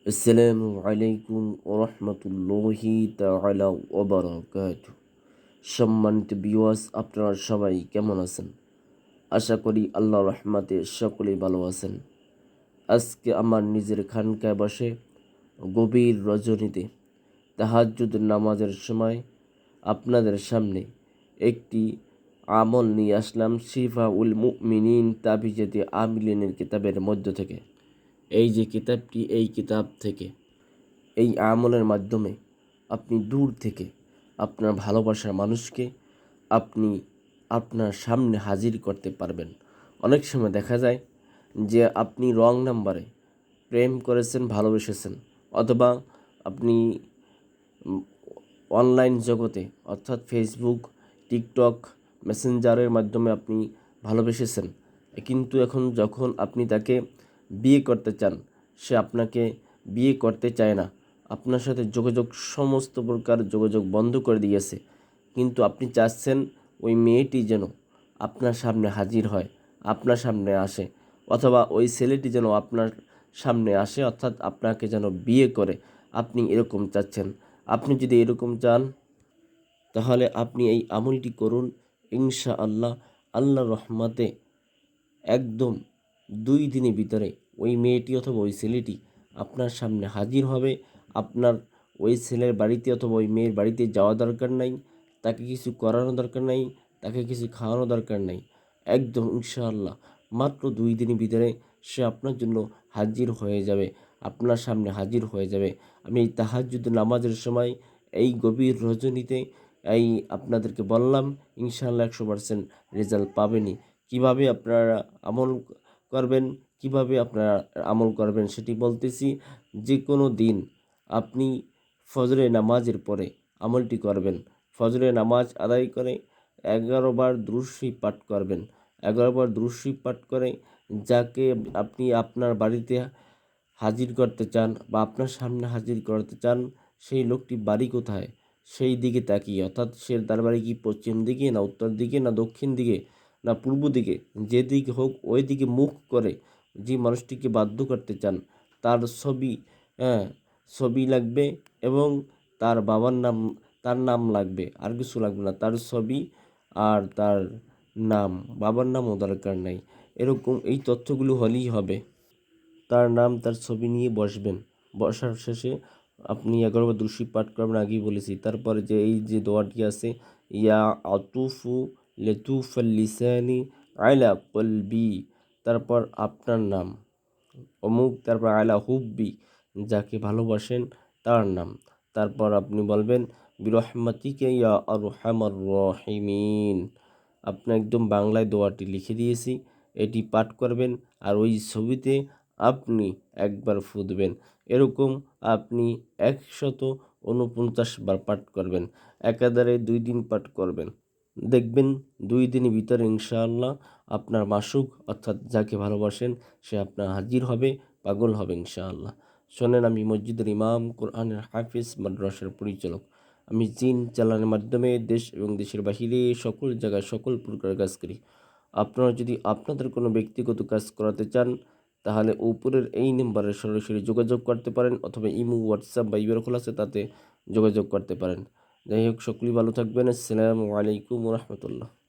আসসালামু আলাইকুম ওরহমতুল্লাহি তাআলা ওয়া বারাকাতুহু। সম্মানিত ভিউয়ার্স, আপনারা সবাই কেমন আছেন? আশা করি আল্লাহর রহমতে সকলেই ভালো আছেন। আজকে আমার নিজের খানকায় বসে গভীর রজনীতে তাহাজ্জুদ নামাজের সময় আপনাদের সামনে একটি আমল নিয়ে আসলাম শিফাউল মুমিনিন তাবিজাতে আমিলিনের কিতাবের মধ্য থেকে। এই যে কিতাবটি, এই কিতাব থেকে এই আমলের মাধ্যমে আপনি দূর থেকে আপনার ভালোবাসার মানুষকে আপনি আপনার সামনে হাজির করতে পারবেন। অনেক সময় দেখা যায় যে আপনি রং নাম্বারে প্রেম করেছেন, ভালোবেসেছেন, অথবা আপনি অনলাইন জগতে অর্থাৎ ফেসবুক, টিকটক, মেসেঞ্জারের মাধ্যমে আপনি ভালোবেসেছেন, কিন্তু এখন যখন আপনি তাকে বিয়ে করতে চান, সে আপনাকে বিয়ে করতে চায় না, আপনার সাথে যোগাযোগ, সমস্ত প্রকার যোগাযোগ বন্ধ করে দিয়েছে। কিন্তু আপনি চাচ্ছেন ওই মেয়েটি যেন আপনার সামনে হাজির হয়, আপনার সামনে আসে, অথবা ওই ছেলেটি যেন আপনার সামনে আসে, অর্থাৎ আপনাকে যেন বিয়ে করে, আপনি এরকম চাচ্ছেন। আপনি যদি এরকম চান তাহলে আপনি এই আমলটি করুন। ইনশাআল্লাহ আল্লাহর রহমতে একদম 2 দিনের ভিতরে ওই মেয়েটি অথবা ওই ছেলেটি আপনার সামনে হাজির হবে। আপনার ওই ছেলের বাড়িতে অথবা ওই মেয়ের বাড়িতে যাওয়া দরকার নাই, তাকে কিছু করানো দরকার নাই, তাকে কিছু খাওয়ানো দরকার নাই। একদম ইনশাআল্লাহ মাত্র 2 দিনের ভিতরে সে আপনার জন্য হাজির হয়ে যাবে, আপনার সামনে হাজির হয়ে যাবে। আমি এই তাহাজ্জুদ নামাজের সময় এই গভীর রজনীতে এই আপনাদেরকে বললাম, ইনশাআল্লাহ 100% রেজাল্ট পাবেনই। কিভাবে আপনারা আমল করবেন, কিভাবে আপনারা আমল করবেন সেটি বলতেছি। যে কোনো দিন আপনি ফজরের নামাজের পরে আমলটি করবেন। ফজরের নামাজ আদায় করে 11 বার দুরূদ শরীফ পাঠ করবেন। 11 বার দুরূদ শরীফ পাঠ করে যাকে আপনি আপনার বাড়িতে হাজির করতে চান বা আপনার সামনে হাজির করতে চান, সেই লোকটি বাড়ি কোথায় সেই দিকে তাকিয়ে, অর্থাৎ সে তার বাড়ি কি পশ্চিম দিকে, না উত্তর দিকে, না দক্ষিণ দিকে, না পূর্ব দিকে, যেদিকে হোক ওই দিকে মুখ করে যে মানুষটিকে বাধ্য করতে চান তার ছবি, হ্যাঁ, ছবি লাগবে, এবং তার বাবার নাম, তার নাম লাগবে, আর কিছু লাগবে না, তার ছবি আর তার নাম, বাবার নামও দরকার নাই। এরকম এই তথ্যগুলো হলেই হবে। তার নাম, তার ছবি নিয়ে বসবেন। বসার শেষে আপনি 11 বার দুরূদ শরীফ পাঠ করবেন, আগেই বলেছি। তারপরে যে এই যে দোয়াটি আছে, ইয়া আতুফু লেতুফাল লিসানি আলা কলবি, তারপর আপনার নাম অমুক, তারপর আলা হুব্বি, যাকে ভালোবাসেন তার নাম, তারপর আপনি বলবেন বিরহমাতিকা ইয়া আরহামার রাহিমিন। আপনি একদম বাংলায় দোয়াটি লিখে দিয়েছি, এটি পাঠ করবেন। আর ওই ছবিতে আপনি একবার ফু দেবেন। এরকম আপনি 149 বার পাঠ করবেন। একাধারে 2 দিন পাঠ করবেন। দেখবেন 2 দিনের ভিতরে ইনশাআল্লাহ আপনার মাসুক, অর্থাৎ যাকে ভালোবাসেন, সে আপনার হাজির হবে, পাগল হবে ইনশাআল্লাহ। শোনেন, আমি মসজিদের ইমাম, কোরআনের হাফিজ, মাদ্রাসার পরিচালক। আমি জিন চালানোর মাধ্যমে দেশ এবং দেশের বাহিরে সকল জায়গায় সকল প্রকার কাজ করি। আপনারা যদি আপনাদের কোনো ব্যক্তিগত কাজ করাতে চান তাহলে উপরের এই নাম্বারে সরাসরি যোগাযোগ করতে পারেন, অথবা ইমো, হোয়াটসঅ্যাপ বা ইমেল খোলা আছে, তাতে যোগাযোগ করতে পারেন। যাই হোক, সকলেই ভালো থাকবেন। আসসালামু আলাইকুম ওয়া রাহমাতুল্লাহ।